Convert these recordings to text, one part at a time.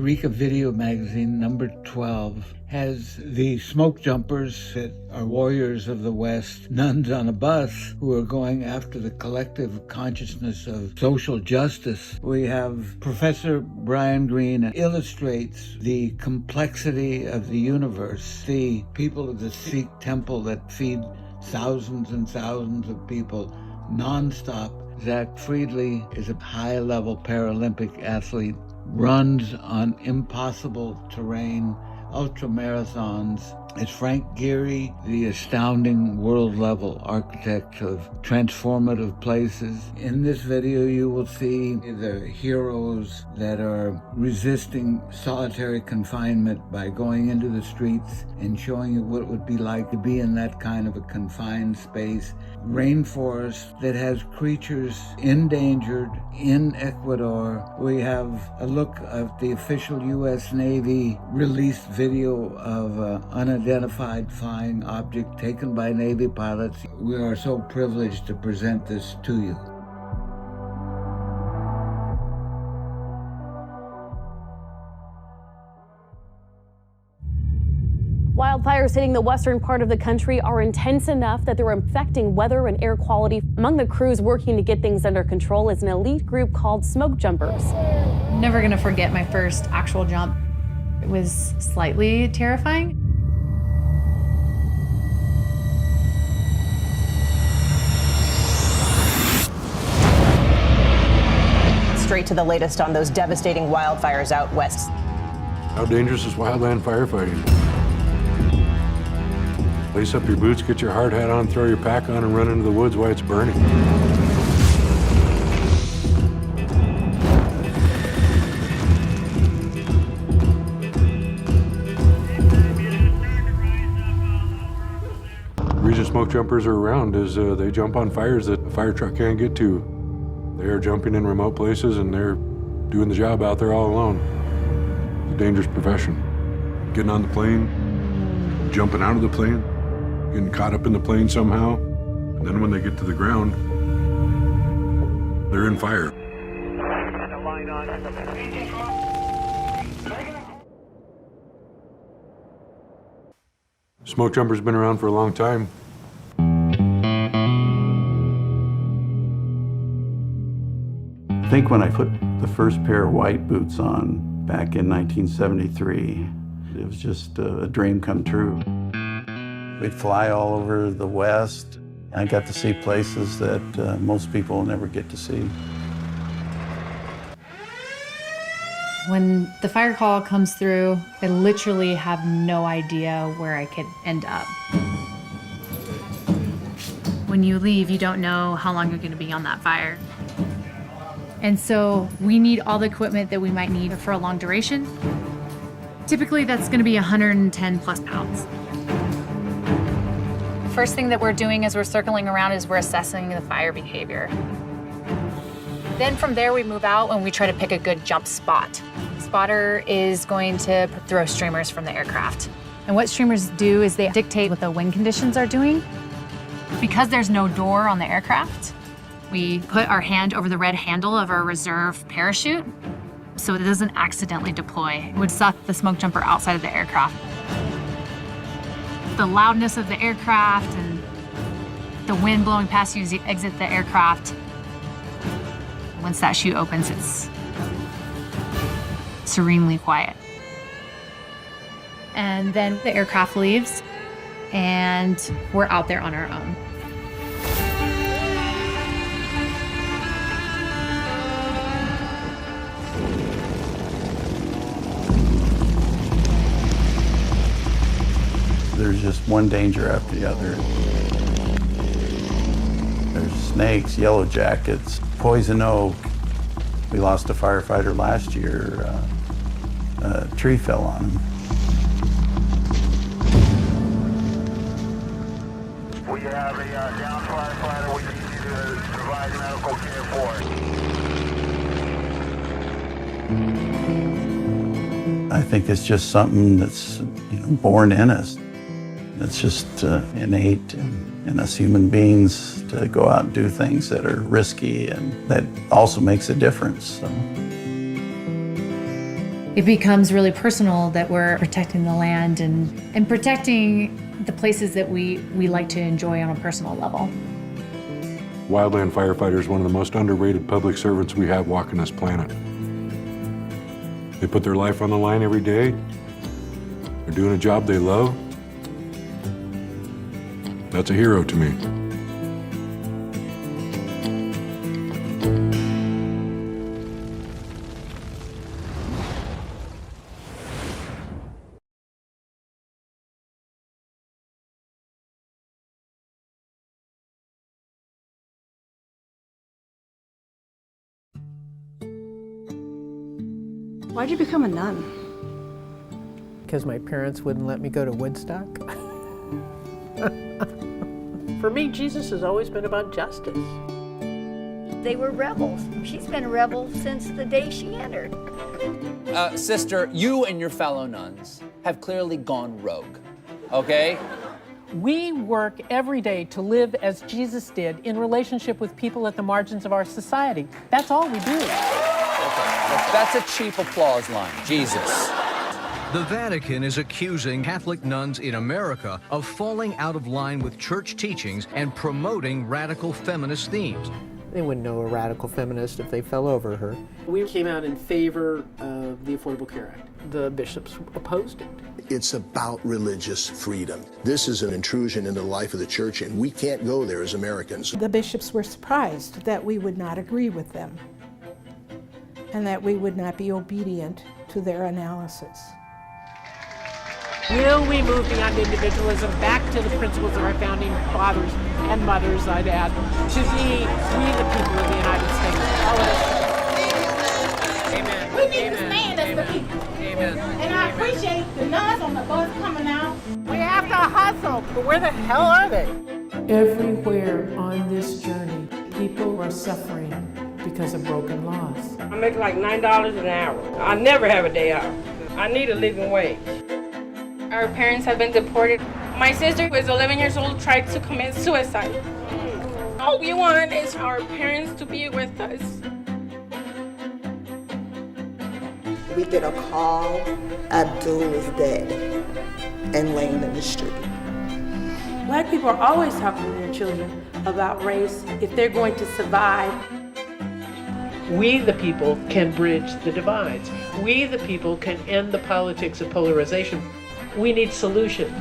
Eureka Video Magazine, number 12, has the smoke jumpers that are warriors of the West, nuns on a bus who are going after the collective consciousness of social justice. We have Professor Brian Greene illustrates the complexity of the universe, the people of the Sikh temple that feed thousands and thousands of people nonstop. Zach Friedley is a high-level Paralympic athlete, runs on impossible terrain, ultramarathons. It's Frank Gehry, the astounding world-level architect of transformative places. In this video, you will see the heroes that are resisting solitary confinement by going into the streets and showing you what it would be like to be in that kind of a confined space. Rainforest that has creatures endangered in Ecuador. We have a look at the official U.S. Navy released video of unidentified flying object taken by Navy pilots. We are so privileged to present this to you. Wildfires hitting the western part of the country are intense enough that they're affecting weather and air quality. Among the crews working to get things under control is an elite group called Smoke Jumpers. Never gonna forget my first actual jump. It was slightly terrifying. Straight to the latest on those devastating wildfires out west. How dangerous is wildland firefighting? Lace up your boots, get your hard hat on, throw your pack on, and run into the woods while it's burning. The reason smoke jumpers are around is they jump on fires that a fire truck can't get to. They are jumping in remote places and they're doing the job out there all alone. It's a dangerous profession. Getting on the plane, jumping out of the plane, getting caught up in the plane somehow, and then when they get to the ground, they're in fire. Smoke jumpers been around for a long time. I think when I put the first pair of white boots on back in 1973, it was just a dream come true. We'd fly all over the West. I got to see places that most people never get to see. When the fire call comes through, I literally have no idea where I could end up. When you leave, you don't know how long you're gonna be on that fire. And so we need all the equipment that we might need for a long duration. Typically, that's gonna be 110 plus pounds. First thing that we're doing as we're circling around is we're assessing the fire behavior. Then from there we move out and we try to pick a good jump spot. The spotter is going to throw streamers from the aircraft. And what streamers do is they dictate what the wind conditions are doing. Because there's no door on the aircraft, we put our hand over the red handle of our reserve parachute so it doesn't accidentally deploy. It would suck the smoke jumper outside of the aircraft. The loudness of the aircraft and the wind blowing past you as you exit the aircraft. Once that chute opens, it's serenely quiet. And then the aircraft leaves and we're out there on our own. There's just one danger after the other. There's snakes, yellow jackets, poison oak. We lost a firefighter last year. A tree fell on him. We have a down firefighter we need you to provide medical care for. I think it's just something that's born in us. It's just innate in us human beings to go out and do things that are risky and that also makes a difference. So. it becomes really personal that we're protecting the land and protecting the places that we like to enjoy on a personal level. Wildland firefighter is one of the most underrated public servants we have walking this planet. They put their life on the line every day. They're doing a job they love. That's a hero to me. Why'd you become a nun? Because my parents wouldn't let me go to Woodstock. For me, Jesus has always been about justice. They were rebels. She's been a rebel since the day she entered. Sister, you and your fellow nuns have clearly gone rogue, okay? We work every day to live as Jesus did in relationship with people at the margins of our society. That's all we do. That's a cheap applause line, Jesus. The Vatican is accusing Catholic nuns in America of falling out of line with church teachings and promoting radical feminist themes. They wouldn't know a radical feminist if they fell over her. We came out in favor of the Affordable Care Act. The bishops opposed it. It's about religious freedom. This is an intrusion into the life of the church, and we can't go there as Americans. The bishops were surprised that we would not agree with them and that we would not be obedient to their analysis. Will we move beyond individualism back to the principles of our founding fathers and mothers, I'd add, to be we the people of the United States? All of us. Amen. We need to stand as the people. Amen. And I appreciate the nuns on the bus coming out. We have to hustle, but where the hell are they? Everywhere on this journey, people are suffering because of broken laws. I make like $9 an hour. I never have a day off. I need a living wage. Our parents have been deported. My sister, who is 11 years old, tried to commit suicide. All we want is our parents to be with us. We get a call, Abdul is dead and laying in the street. Black people are always talking to their children about race if they're going to survive. We, the people, can bridge the divides. We, the people, can end the politics of polarization. We need solutions.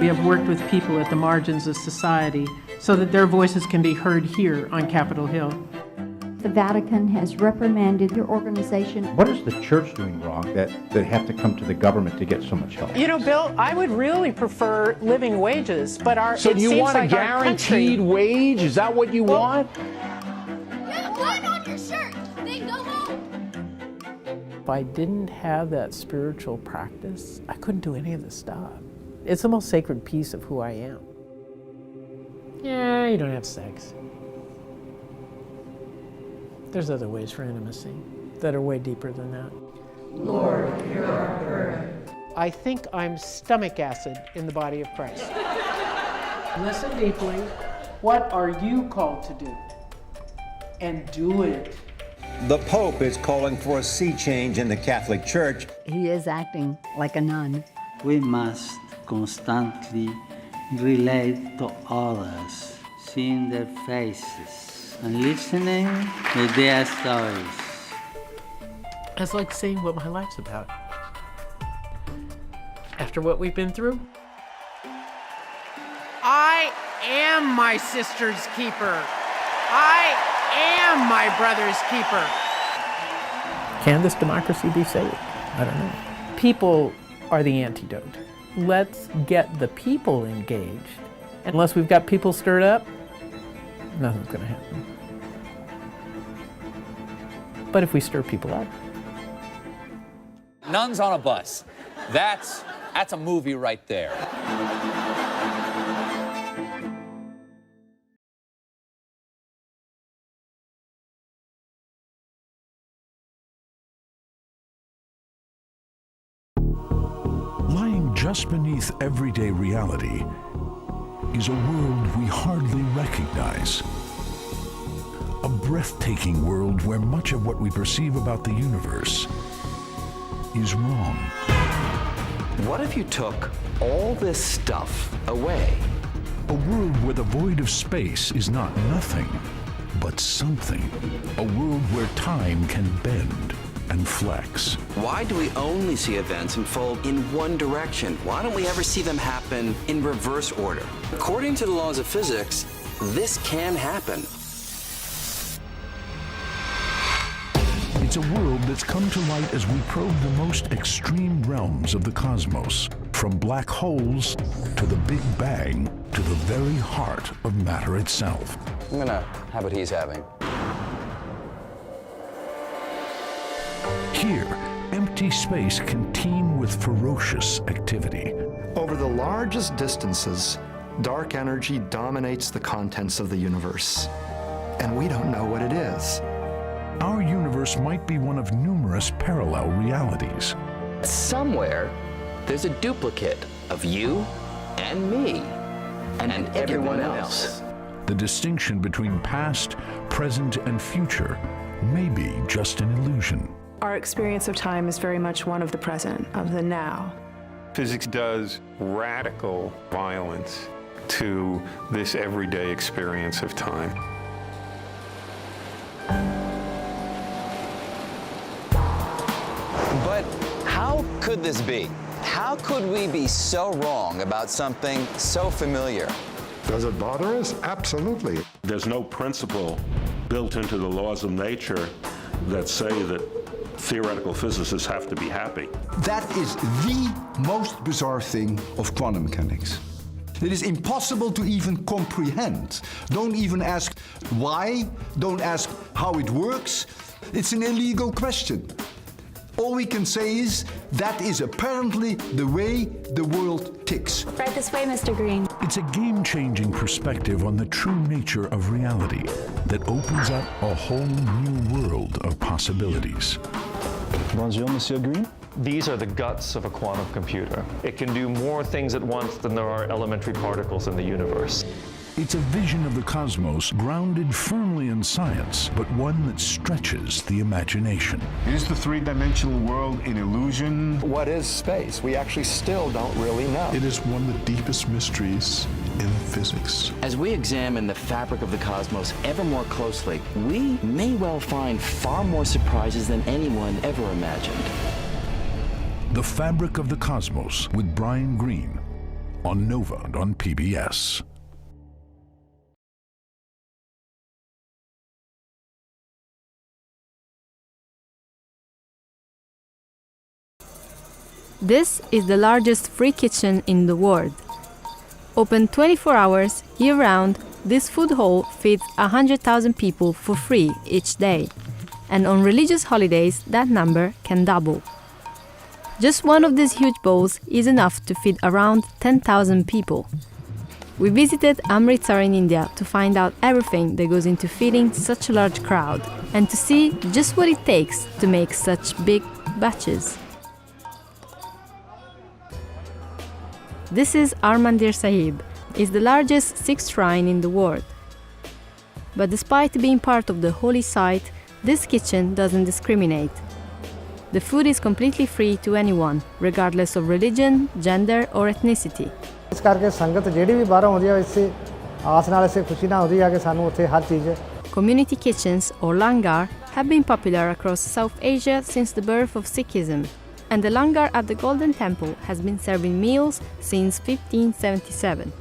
We have worked with people at the margins of society so that their voices can be heard here on Capitol Hill. The Vatican has reprimanded your organization. What is the church doing wrong that they have to come to the government to get so much help? You know, Bill, I would really prefer living wages, but So you want a guaranteed wage? Is that what you want? You have blood on your shirt. Then go home. If I didn't have that spiritual practice, I couldn't do any of this stuff. It's the most sacred piece of who I am. Yeah, you don't have sex. There's other ways for intimacy that are way deeper than that. Lord, hear our prayer. I think I'm stomach acid in the body of Christ. Listen deeply. What are you called to do? And do it. The Pope is calling for a sea change in the Catholic Church. He is acting like a nun. We must constantly relate to others, seeing their faces and listening to their stories. It's like seeing what my life's about. After what we've been through, I am my sister's keeper. I am my brother's keeper. Can this democracy be saved? I don't know. People are the antidote. Let's get the people engaged. Unless we've got people stirred up, nothing's going to happen. But if we stir people up. Nuns on a bus. That's a movie right there. Lying just beneath everyday reality is a world we hardly recognize. A breathtaking world where much of what we perceive about the universe is wrong. What if you took all this stuff away? A world where the void of space is not nothing, but something. A world where time can bend and flex. Why do we only see events unfold in one direction? Why don't we ever see them happen in reverse order? According to the laws of physics, this can happen. It's a world that's come to light as we probe the most extreme realms of the cosmos, from black holes to the Big Bang to the very heart of matter itself. I'm gonna have what he's having. Here, empty space can teem with ferocious activity. Over the largest distances, dark energy dominates the contents of the universe, and we don't know what it is. Our universe might be one of numerous parallel realities. Somewhere, there's a duplicate of you and me and everyone else. The distinction between past, present, and future may be just an illusion. Our experience of time is very much one of the present, of the now. Physics does radical violence to this everyday experience of time. But how could this be? How could we be so wrong about something so familiar? Does it bother us? Absolutely. There's no principle built into the laws of nature that say that theoretical physicists have to be happy. That is the most bizarre thing of quantum mechanics. It is impossible to even comprehend. Don't even ask why, don't ask how it works. It's an illegal question. All we can say is that is apparently the way the world ticks. Right this way, Mr. Greene. It's a game-changing perspective on the true nature of reality that opens up a whole new world of possibilities. Bonjour, Monsieur Greene. These are the guts of a quantum computer. It can do more things at once than there are elementary particles in the universe. It's a vision of the cosmos grounded firmly in science, but one that stretches the imagination. Is the three-dimensional world an illusion? What is space? We actually still don't really know. It is one of the deepest mysteries in physics. As we examine the fabric of the cosmos ever more closely, we may well find far more surprises than anyone ever imagined. The Fabric of the Cosmos with Brian Greene on Nova on PBS. This is the largest free kitchen in the world. Open 24 hours, year-round, this food hall feeds 100,000 people for free each day. And on religious holidays, that number can double. Just one of these huge bowls is enough to feed around 10,000 people. We visited Amritsar in India to find out everything that goes into feeding such a large crowd and to see just what it takes to make such big batches. This is Harmandir Sahib. It's the largest Sikh shrine in the world. But despite being part of the holy site, this kitchen doesn't discriminate. The food is completely free to anyone, regardless of religion, gender or ethnicity. ਇਸ ਕਰਕੇ ਸੰਗਤ ਜਿਹੜੀ ਵੀ ਬਾਹਰੋਂ ਆਉਂਦੀ ਹੈ ਇਸੇ ਆਸ ਨਾਲ ਇਸੇ ਖੁਸ਼ੀ ਨਾਲ ਆਉਂਦੀ ਆ ਕਿ ਸਾਨੂੰ ਉੱਥੇ ਹਰ ਚੀਜ਼ Community kitchens or langar have been popular across South Asia since the birth of Sikhism. And the langar at the Golden Temple has been serving meals since 1577.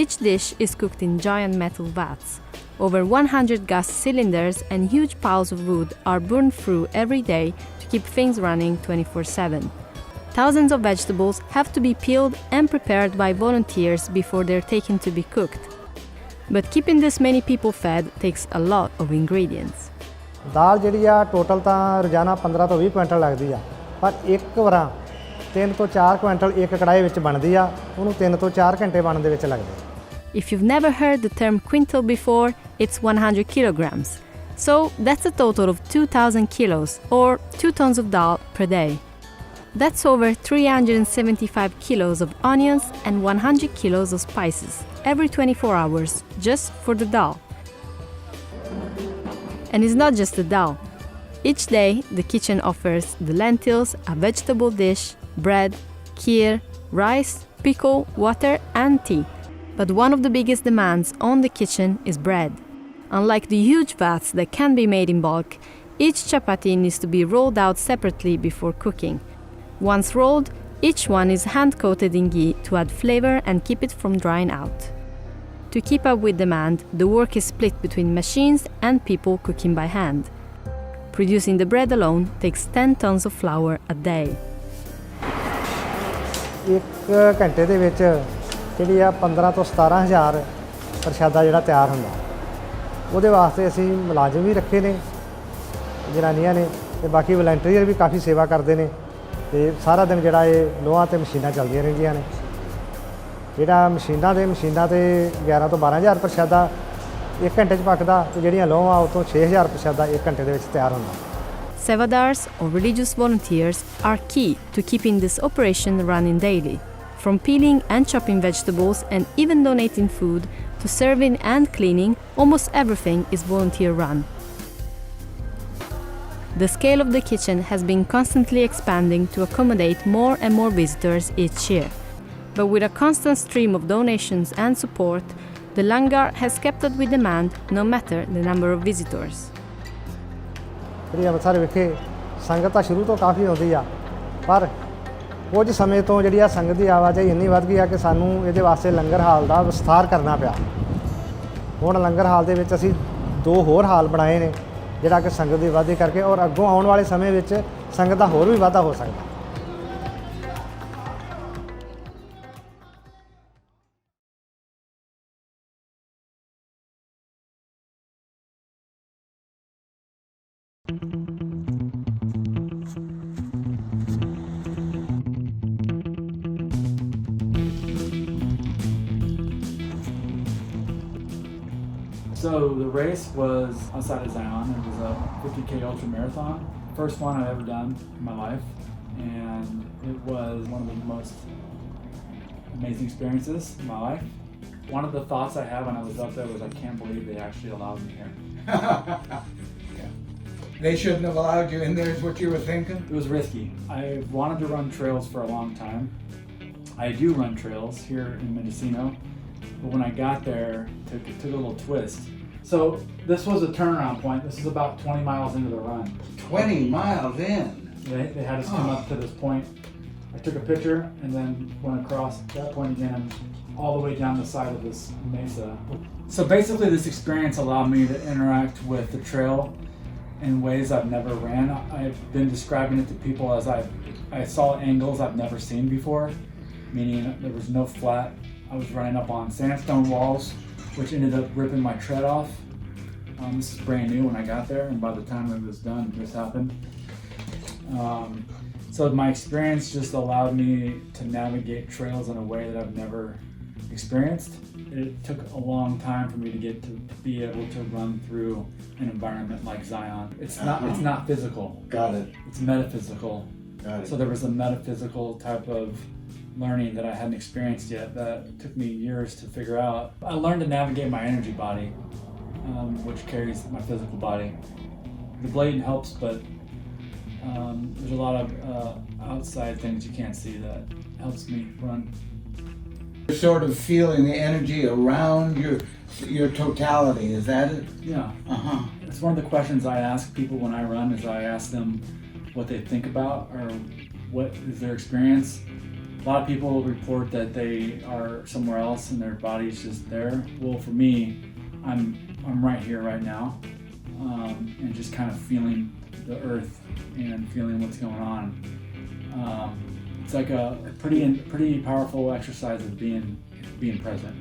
Each dish is cooked in giant metal vats. Over 100 gas cylinders and huge piles of wood are burned through every day to keep things running 24/7. Thousands of vegetables have to be peeled and prepared by volunteers before they're taken to be cooked. But keeping this many people fed takes a lot of ingredients. ਦਾਲ ਜਿਹੜੀ ਆ total ਤਾਂ ਰੋਜ਼ਾਨਾ 15 ਤੋਂ 20 quintal ਲੱਗਦੀ ਆ ਪਰ ਇੱਕ ਵਾਰਾਂ 3 ਤੋਂ 4 ਕੁਇੰਟਲ ਇੱਕ ਕੜਾਈ ਵਿੱਚ ਬਣਦੀ ਆ ਉਹਨੂੰ 3 ਤੋਂ 4 ਘੰਟੇ ਬਣਨ ਦੇ ਵਿੱਚ ਲੱਗਦੇ ਆ If you've never heard the term quintal before, it's 100 kilograms. So that's a total of 2,000 kilos, or 2 tons of dal per day. That's over 375 kilos of onions and 100 kilos of spices every 24 hours, just for the dal. And it's not just the dal. Each day, the kitchen offers the lentils, a vegetable dish, bread, kheer, rice, pickle, water, and tea. But one of the biggest demands on the kitchen is bread. Unlike the huge vats that can be made in bulk, each chapati needs to be rolled out separately before cooking. Once rolled, each one is hand-coated in ghee to add flavor and keep it from drying out. To keep up with demand, the work is split between machines and people cooking by hand. Producing the bread alone takes 10 tons of flour a day. ਇੱਕ ਘੰਟੇ ਦੇ ਵਿੱਚ ਜਿਹੜੀ ਆ 15 ਤੋਂ 17,000 ਪ੍ਰਸ਼ਾਦਾ ਜਿਹੜਾ ਤਿਆਰ ਹੁੰਦਾ। ਉਹਦੇ ਵਾਸਤੇ ਅਸੀਂ ਮੁਲਾਜ਼ਮ ਵੀ ਰੱਖੇ ਨੇ, ਜਨਾਨੀਆਂ ਨੇ, ਤੇ ਬਾਕੀ ਵਲੰਟੀਅਰ ਵੀ ਕਾਫੀ ਸੇਵਾ ਕਰਦੇ ਨੇ, ਤੇ ਸਾਰਾ ਦਿਨ ਜਿਹੜਾ ਇਹ ਲੋਹਾਂ ਤੇ ਮਸ਼ੀਨਾਂ ਚੱਲਦੀਆਂ ਰਹਿੰਦੀਆਂ ਨੇ। ਜਿਹੜਾ ਮਸ਼ੀਨਾਂ ਤੇ 11 ਤੋਂ 12,000 ਪ੍ਰਸ਼ਾਦਾ 1 ਘੰਟੇ 'ਚ ਪੱਕਦਾ, ਤੇ ਜਿਹੜੀਆਂ ਲੋਹਾਂ ਉਹ ਤੋਂ 6,000 ਪ੍ਰਸ਼ਾਦਾ 1 ਘੰਟੇ ਦੇ ਵਿੱਚ ਤਿਆਰ ਹੁੰਦਾ। Sevadars, or religious volunteers, are key to keeping this operation running daily. From peeling and chopping vegetables and even donating food to serving and cleaning, almost everything is volunteer run. The scale of the kitchen has been constantly expanding to accommodate more and more visitors each year. But with a constant stream of donations and support, the langar has kept up with demand no matter the number of visitors. ਜਿਹੜੀ ਅੰਮ੍ਰਿਤਸਰ ਵਿਖੇ ਸੰਗਤ ਤਾਂ ਸ਼ੁਰੂ ਤੋਂ ਕਾਫੀ ਆਉਂਦੀ ਆ, ਪਰ ਕੁਝ ਸਮੇਂ ਤੋਂ ਜਿਹੜੀ ਆ ਸੰਗਤ ਦੀ ਆਵਾਜਾਈ ਇੰਨੀ ਵੱਧ ਗਈ ਆ ਕਿ ਸਾਨੂੰ ਇਹਦੇ ਵਾਸਤੇ ਲੰਗਰ ਹਾਲ ਦਾ ਵਿਸਥਾਰ ਕਰਨਾ ਪਿਆ। ਹੁਣ ਲੰਗਰ ਹਾਲ ਦੇ ਵਿੱਚ ਅਸੀਂ 2 ਹੋਰ ਹਾਲ ਬਣਾਏ ਨੇ, ਜਿਹੜਾ ਕਿ ਸੰਗਤ ਦੀ ਵਾਧੇ ਕਰਕੇ, ਔਰ ਅੱਗੋਂ ਆਉਣ ਵਾਲੇ ਸਮੇਂ ਵਿੱਚ ਸੰਗਤ ਦਾ ਹੋਰ ਵੀ ਵਾਧਾ ਹੋ ਸਕਦਾ। So the race was outside of Zion. It was a 50K ultra marathon. First one I've ever done in my life. And it was one of the most amazing experiences in my life. One of the thoughts I had when I was up there was, I can't believe they actually allowed me here. Yeah. They shouldn't have allowed you in there is what you were thinking? It was risky. I wanted to run trails for a long time. I do run trails here in Mendocino. But when I got there, it took a little twist. So this was a turnaround point. This is about 20 miles into the run. 20 miles in? They had us come up to this point. I took a picture and then went across that point again, all the way down the side of this mesa. So basically this experience allowed me to interact with the trail in ways I've never ran. I've been describing it to people as I saw angles I've never seen before, meaning there was no flat. I was running up on sandstone walls, which ended up ripping my tread off. This is brand new when I got there, and by the time it was done, this happened. So my experience just allowed me to navigate trails in a way that I've never experienced. It took a long time for me to get to be able to run through an environment like Zion. It's not physical. Got it. It's metaphysical. Got it. So there was a metaphysical type of learning that I hadn't experienced yet that took me years to figure out. I learned to navigate my energy body, which carries my physical body. The blade helps, but there's a lot of outside things you can't see that helps me run. You're sort of feeling the energy around your totality, is that it? Yeah. It's one of the questions I ask people when I run, is I ask them what they think about or what is their experience. A lot of people report that they are somewhere else and their body's just there. Well, for me, I'm right here, right now, and just kind of feeling the earth and feeling what's going on. It's like a pretty powerful exercise of being present.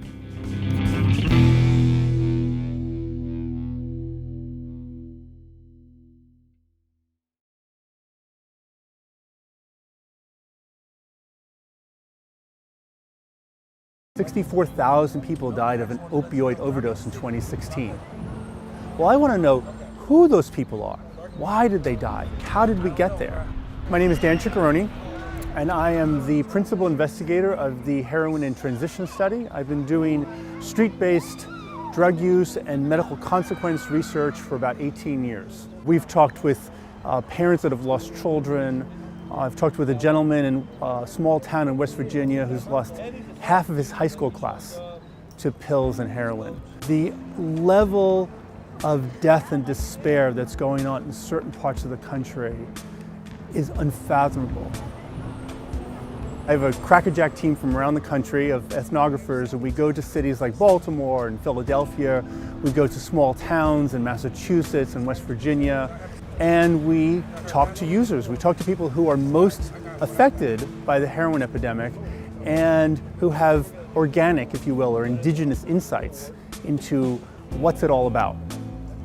64,000 people died of an opioid overdose in 2016. Well, I want to know who those people are. Why did they die? How did we get there? My name is Dan Ciccarone, and I am the principal investigator of the Heroin in Transition study. I've been doing street-based drug use and medical consequence research for about 18 years. We've talked with parents that have lost children. I've talked with a gentleman in a small town in West Virginia who's lost half of his high school class to pills and heroin. The level of death and despair that's going on in certain parts of the country is unfathomable. I have a crackerjack team from around the country of ethnographers, and we go to cities like Baltimore and Philadelphia. We go to small towns in Massachusetts and West Virginia, and we talk to users. We talk to people who are most affected by the heroin epidemic and who have organic, if you will, or indigenous insights into what's it all about.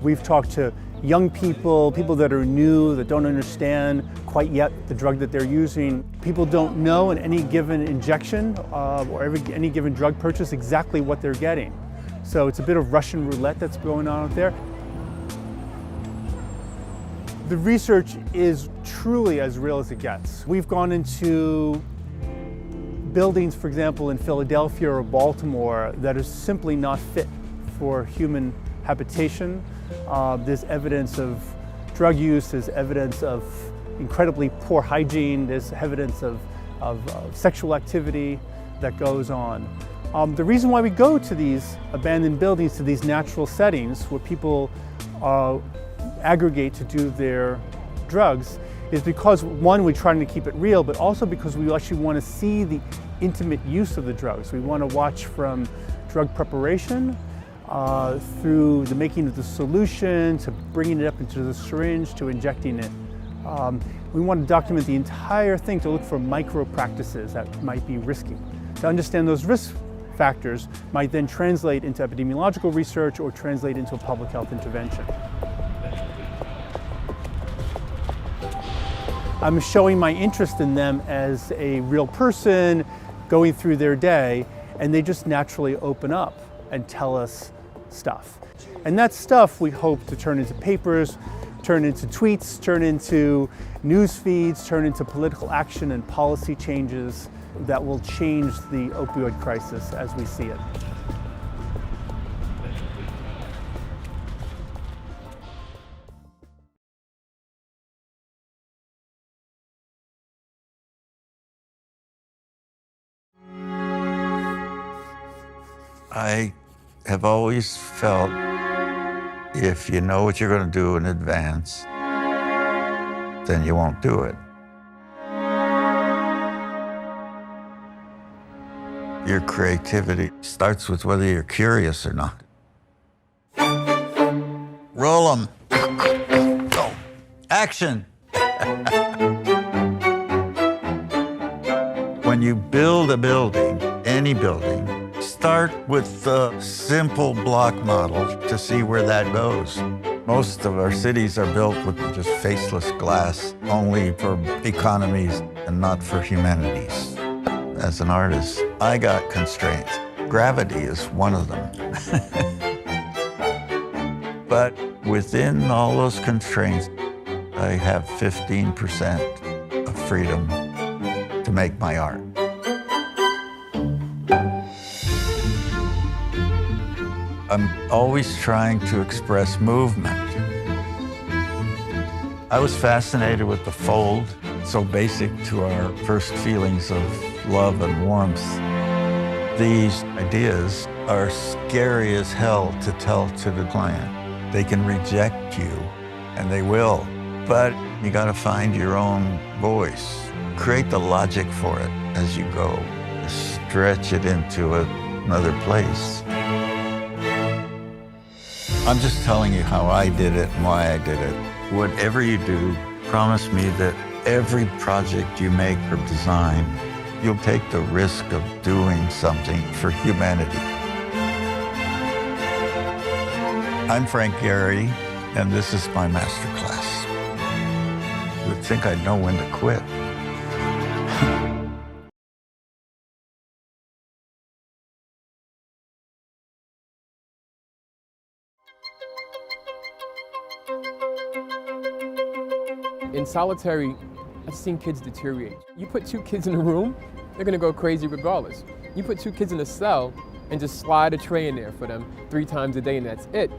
We've talked to young people, people that are new, that don't understand quite yet the drug that they're using. People don't know in any given injection or any given drug purchase exactly what they're getting. So it's a bit of Russian roulette that's going on out there. The research is truly as real as it gets. We've gone into buildings, for example, in Philadelphia or Baltimore that are simply not fit for human habitation. There's evidence of drug use, there's evidence of incredibly poor hygiene, there's evidence of sexual activity that goes on. The reason why we go to these abandoned buildings, to these natural settings where people aggregate to do their drugs, is because, one, we're trying to keep it real, but also because we actually want to see the intimate use of the drugs. We want to watch from drug preparation through the making of the solution, to bringing it up into the syringe, to injecting it. We want to document the entire thing to look for micro practices that might be risky. To understand those risk factors might then translate into epidemiological research or translate into a public health intervention. I'm showing my interest in them as a real person going through their day, and they just naturally open up and tell us stuff. And that stuff we hope to turn into papers, turn into tweets, turn into news feeds, turn into political action and policy changes that will change the opioid crisis as we see it. I have always felt if you know what you're going to do in advance, then you won't do it. Your creativity starts with whether you're curious or not. Roll 'em. Go. Action. When you build a building, any building, start with the simple block model to see where that goes. Most of our cities are built with just faceless glass, only for economies and not for humanities. As an artist, I got constraints. Gravity is one of them. But within all those constraints, I have 15% of freedom to make my art. I'm always trying to express movement. I was fascinated with the fold, so basic to our first feelings of love and warmth. These ideas are scary as hell to tell to the client. They can reject you, and they will, but you gotta find your own voice. Create the logic for it as you go. Stretch it into another place. I'm just telling you how I did it and why I did it. Whatever you do, promise me that every project you make or design, you'll take the risk of doing something for humanity. I'm Frank Gehry, and this is my Masterclass. You would think I'd know when to quit. In solitary, I've seen kids deteriorate. You put two kids in a room, they're gonna go crazy regardless. You put two kids in a cell, and just slide a tray in there for them 3 times a day, and that's it.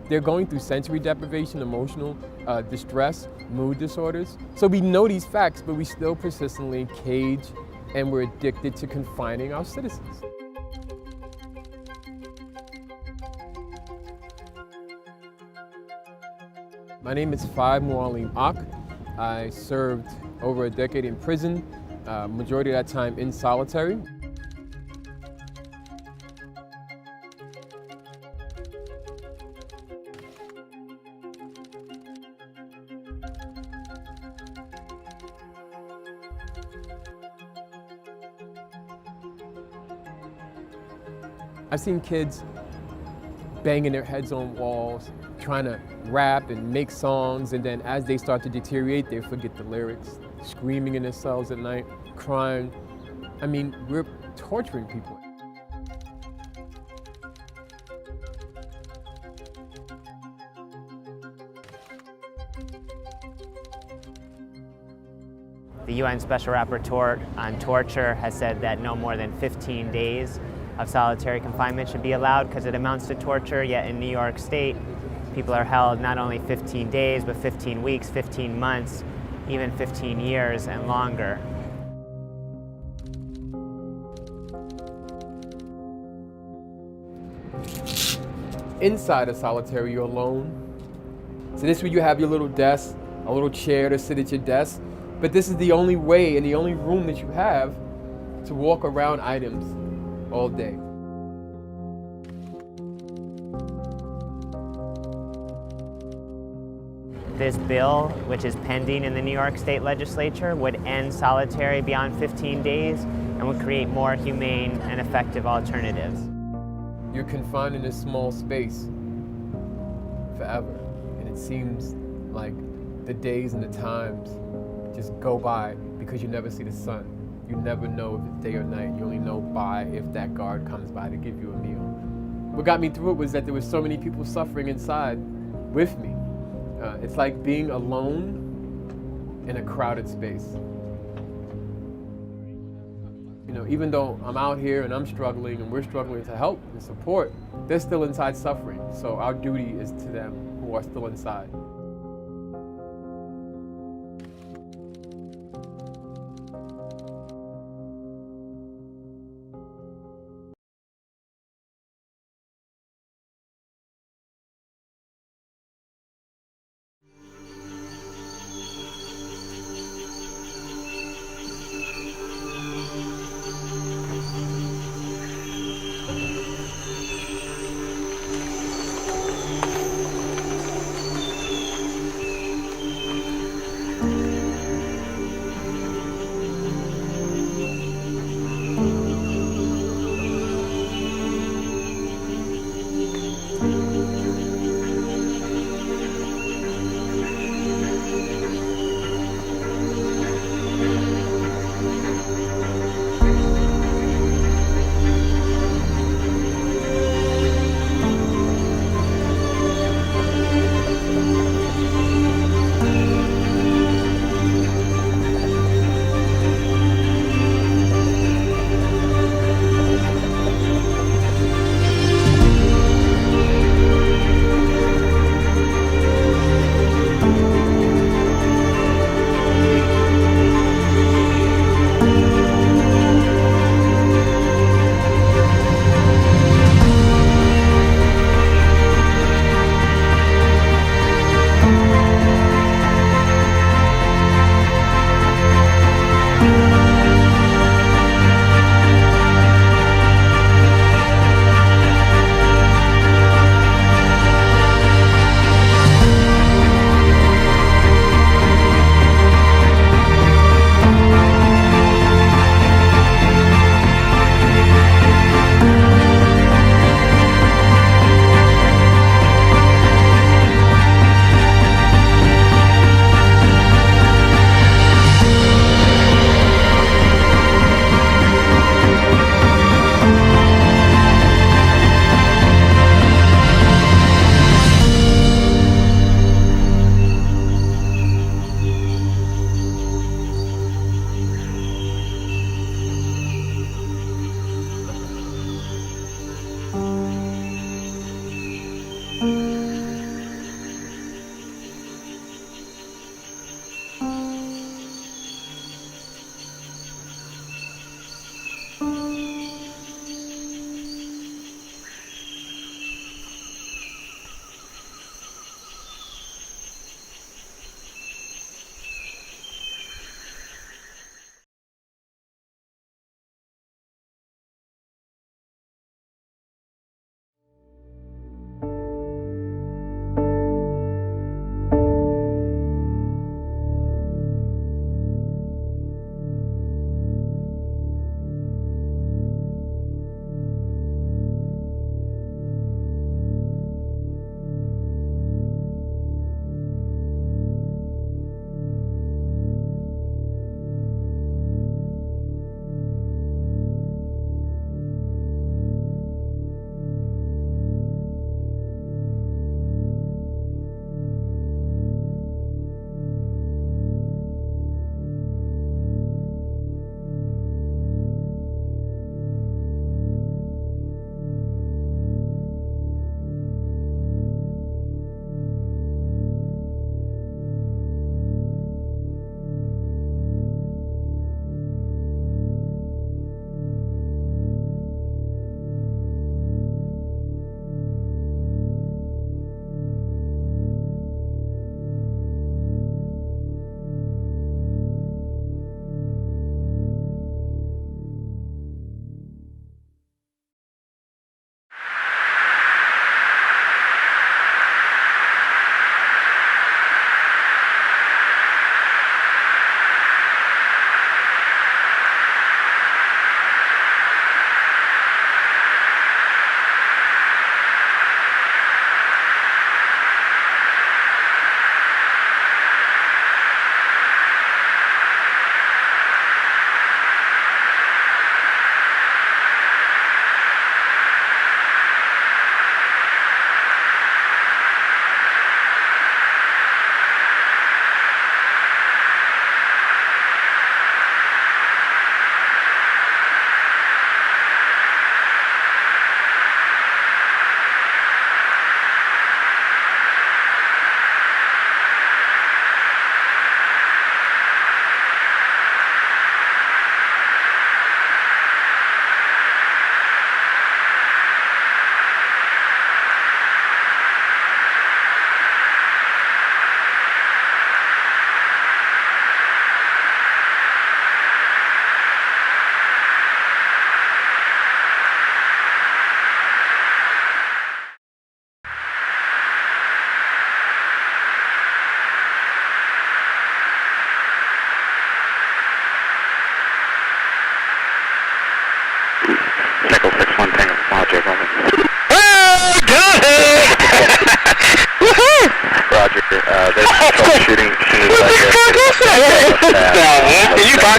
They're going through sensory deprivation, emotional distress, mood disorders. So we know these facts, but we still persistently cage and we're addicted to confining our citizens. My name is UPROXX. I served over a decade in prison, majority of that time in solitary. I've seen kids banging their heads on walls, trying to rap and make songs, and then as they start to deteriorate, they forget the lyrics, screaming in their cells at night, crying. I mean, we're torturing people. The UN Special Rapporteur on Torture has said that no more than 15 days of solitary confinement should be allowed because it amounts to torture, yet in New York State, people are held not only 15 days, but 15 weeks, 15 months, even 15 years and longer. Inside of solitary, you're alone. So this is where you have your little desk, a little chair to sit at your desk, but this is the only way and the only room that you have to walk around items all day. This bill, which is pending in the New York State Legislature, would end solitary beyond 15 days and would create more humane and effective alternatives. You're confined in this small space forever, and it seems like the days and the times just go by because you never see the sun. You never know if it's day or night. You only know by if that guard comes by to give you a meal. What got me through it was that there were so many people suffering inside with me. It's like being alone in a crowded space. You know, even though I'm out here and I'm struggling and we're struggling to help and support, they're still inside suffering. So our duty is to them who are still inside.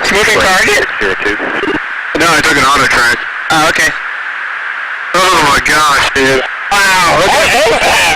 Moving target? No, I took an auto track. Oh, okay. Oh my gosh, dude. Wow, look at